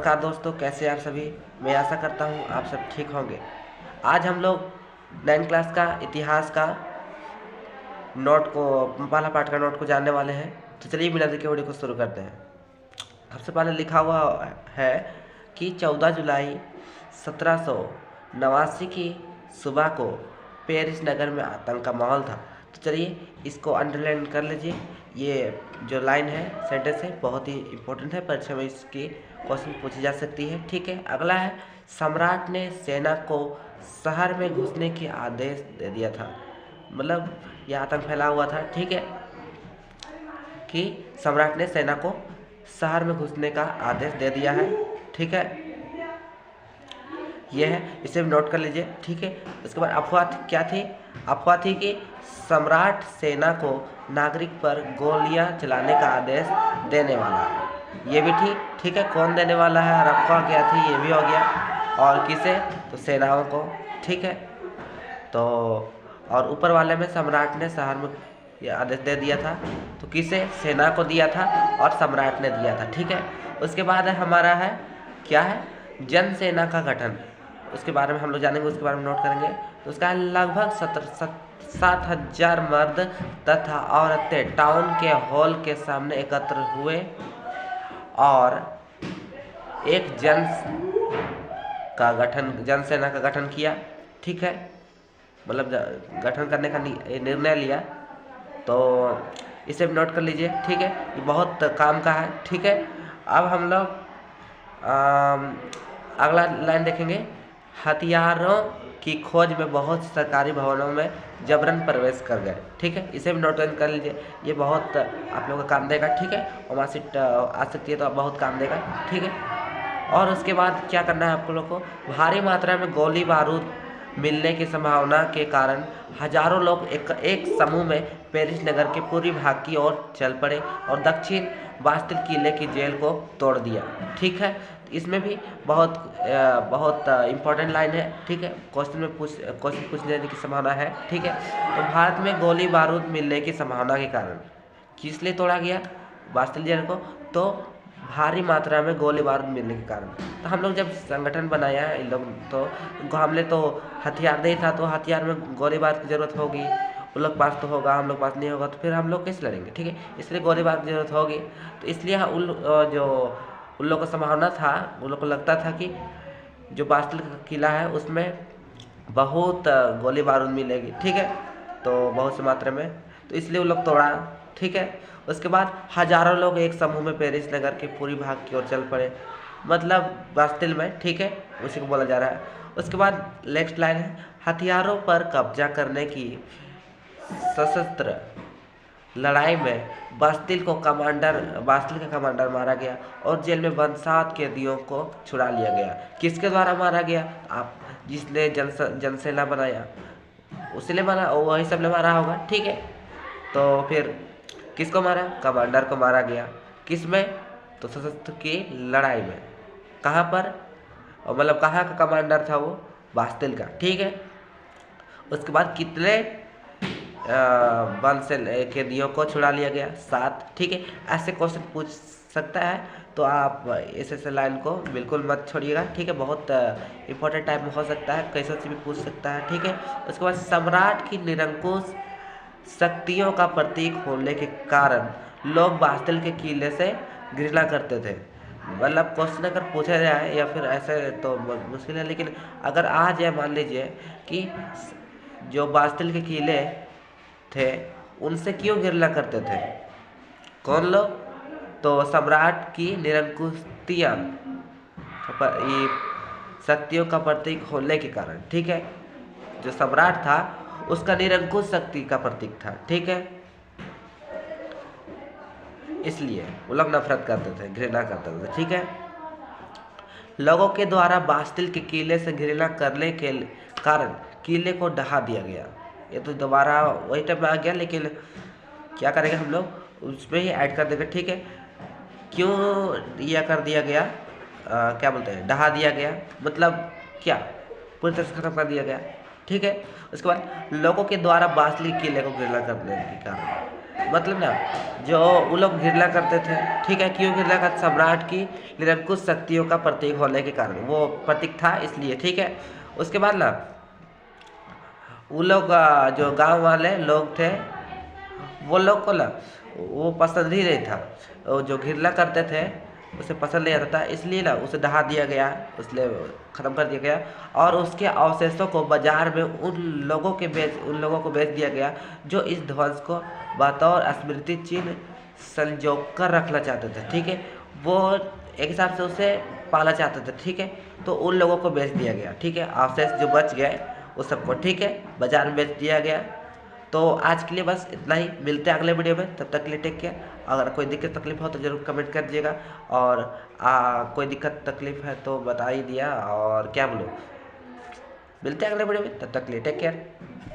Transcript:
नमस्कार दोस्तों, कैसे हैं आप सभी। मैं आशा करता हूँ आप सब ठीक होंगे। आज हम लोग 9th क्लास का इतिहास का नोट को पहला पार्ट का नोट को जानने वाले हैं। तो चलिए बिना देर के वीडियो को शुरू करते हैं। सबसे पहले लिखा हुआ है कि 14 जुलाई 1789 की सुबह को पेरिस नगर में आतंक का माहौल था। तो चलिए इसको अंडरलाइन कर लीजिए। ये जो लाइन है, सेंटेंस है, बहुत ही इम्पोर्टेंट है, परीक्षा में इसकी क्वेश्चन पूछी जा सकती है। ठीक है, अगला है सम्राट ने सेना को शहर में घुसने के आदेश दे दिया था। मतलब यह आतंक फैला हुआ था। ठीक है, कि सम्राट ने सेना को शहर में घुसने का आदेश दे दिया है। ठीक है, यह है, इसे भी नोट कर लीजिए। ठीक है, उसके बाद अफवाह क्या थी? अफवाह थी कि सम्राट सेना को नागरिक पर गोलियां चलाने का आदेश देने वाला है। ये भी थी। ठीक है, कौन देने वाला है और अफवाह क्या थी, ये भी हो गया। और किसे? तो सेनाओं को। ठीक है, तो और ऊपर वाले में सम्राट ने शहर में ये आदेश दे दिया था। तो किसे? सेना को दिया था और सम्राट ने दिया था। ठीक है, उसके बाद हमारा है क्या है? जन सेना का गठन। उसके बारे में हम लोग जानेंगे, उसके बारे में नोट करेंगे। तो उसका लगभग 7,000 मर्द तथा औरतें टाउन के हॉल के सामने एकत्र हुए और एक जन सेना का गठन किया। ठीक है, मतलब गठन करने का निर्णय लिया। तो इसे भी नोट कर लीजिए। ठीक है, ये बहुत काम का है। ठीक है, अब हम लोग अगला लाइन देखेंगे। हथियारों की खोज में बहुत सरकारी भवनों में जबरन प्रवेश कर गए। ठीक है, इसे भी नोट कर लीजिए, ये बहुत आप लोगों का काम देगा। ठीक है, और मार्कशीट आ सकती है तो बहुत काम देगा। ठीक है, और उसके बाद क्या करना है आपको लोग को? भारी मात्रा में गोली बारूद मिलने की संभावना के कारण हजारों लोग एक समूह में पेरिस नगर के पूर्वी भाग की ओर चल पड़े और दक्षिण बास्तिल किले की जेल को तोड़ दिया। ठीक है, इसमें भी बहुत इम्पोर्टेंट लाइन है। ठीक है, क्वेश्चन पूछने की संभावना है। ठीक है, तो भारत में गोली बारूद मिलने की संभावना के कारण किस लिए तोड़ा गया बास्तिल जेल को? तो भारी मात्रा में गोली बारूद मिलने के कारण। तो हम लोग जब संगठन बनाया इन लोग, तो हमने तो हथियार नहीं था, तो हथियार में गोली बारूद की ज़रूरत होगी। उन लोग पास तो होगा, हम लोग पास नहीं होगा, तो फिर हम लोग कैसे लड़ेंगे? ठीक है, इसलिए गोली बारूद की ज़रूरत होगी। तो इसलिए उन लोग को संभावना था, उन लोग को लगता था कि जो बास्तिल का किला है उसमें बहुत गोली बारूद मिलेगी। ठीक है, तो बहुत सी मात्रा में, तो इसलिए वो लोग तोड़ा। ठीक है, उसके बाद हजारों लोग एक समूह में पेरिस नगर के पूरी भाग की ओर चल पड़े, मतलब बास्तिल में। ठीक है, उसी को बोला जा रहा है। उसके बाद नेक्स्ट लाइन है, हथियारों पर कब्जा करने की सशस्त्र लड़ाई में बास्तिल का कमांडर मारा गया और जेल में बंद 7 कैदियों को छुड़ा लिया गया। किसके द्वारा मारा गया? आप जिसने जनसेना बनाया उसी ने मारा, वही सब ने मारा होगा। ठीक है, तो फिर किसको मारा? कमांडर को मारा गया। किस में? तो सशस्त्र की लड़ाई में। कहाँ पर? और मतलब कहाँ का कमांडर था वो? बास्तिल का। ठीक है, उसके बाद कितने बंद से कैदियों को छुड़ा लिया गया? 7। ठीक है, ऐसे क्वेश्चन पूछ सकता है, तो आप इस लाइन को बिल्कुल मत छोड़िएगा। ठीक है, बहुत इंपॉर्टेंट टाइप में हो सकता है, कैसे से भी पूछ सकता है। ठीक है, उसके बाद सम्राट की निरंकुश शक्तियों का प्रतीक होने के कारण लोग बास्तिल के किले से घृणा करते थे। मतलब क्वेश्चन अगर पूछा जाए या फिर ऐसे तो मुश्किल है, लेकिन अगर आ जाए, मान लीजिए कि जो बास्तिल के किले थे उनसे क्यों घृणा करते थे कौन लोग? तो सम्राट की निरंकुशतियाँ ये शक्तियों का प्रतीक होने के कारण। ठीक है, जो सम्राट था उसका निरंकुश शक्ति का प्रतीक था। ठीक है, इसलिए वो लोग नफरत करते थे, घृणा करते थे। ठीक है, लोगों के द्वारा बास्तिल के किले से घृणा करने के कारण किले को ढहा दिया गया। ये तो दोबारा वही टाइप में आ गया, लेकिन क्या करेंगे हम लोग, उसमें ही ऐड कर देंगे। ठीक है, क्यों यह कर दिया गया? क्या बोलते हैं, ढहा दिया गया, मतलब क्या? पूरी तरह से खत्म कर दिया गया। ठीक है, उसके बाद लोगों के द्वारा बास्तिल किले को घृणा करने के कारण मतलब ना जो वो लोग घृणा करते थे, ठीक है, क्यों घृणा करते? सम्राट की निरंकुश शक्तियों का प्रतीक होने के कारण, वो प्रतीक था इसलिए, ठीक है। उसके बाद ना वो लोग जो गांव वाले लोग थे वो लोग को ना वो पसंद ही नहीं था, वो जो घृणा करते थे उसे पसंद नहीं आता था, इसलिए ना उसे दहा दिया गया, इसलिए ख़त्म कर दिया गया। और उसके अवशेषों को बाजार में उन लोगों को बेच दिया गया जो इस ध्वंस को बतौर स्मृति चिन्ह संजो कर रखना चाहते थे, ठीक है। वो एक हिसाब से उसे पाना चाहते थे, ठीक है। तो उन लोगों को बेच दिया गया, ठीक है। अवशेष जो बच गए उस सबको, ठीक है, बाजार में बेच दिया गया। तो आज के लिए बस इतना ही, मिलते हैं अगले वीडियो में, तब तक के लिए टेक केयर। अगर कोई दिक्कत तकलीफ हो तो ज़रूर कमेंट कर दीजिएगा, और कोई दिक्कत तकलीफ है तो बता ही दिया, और क्या बोलूँ। मिलते हैं अगले वीडियो में, तब तक के लिए टेक केयर।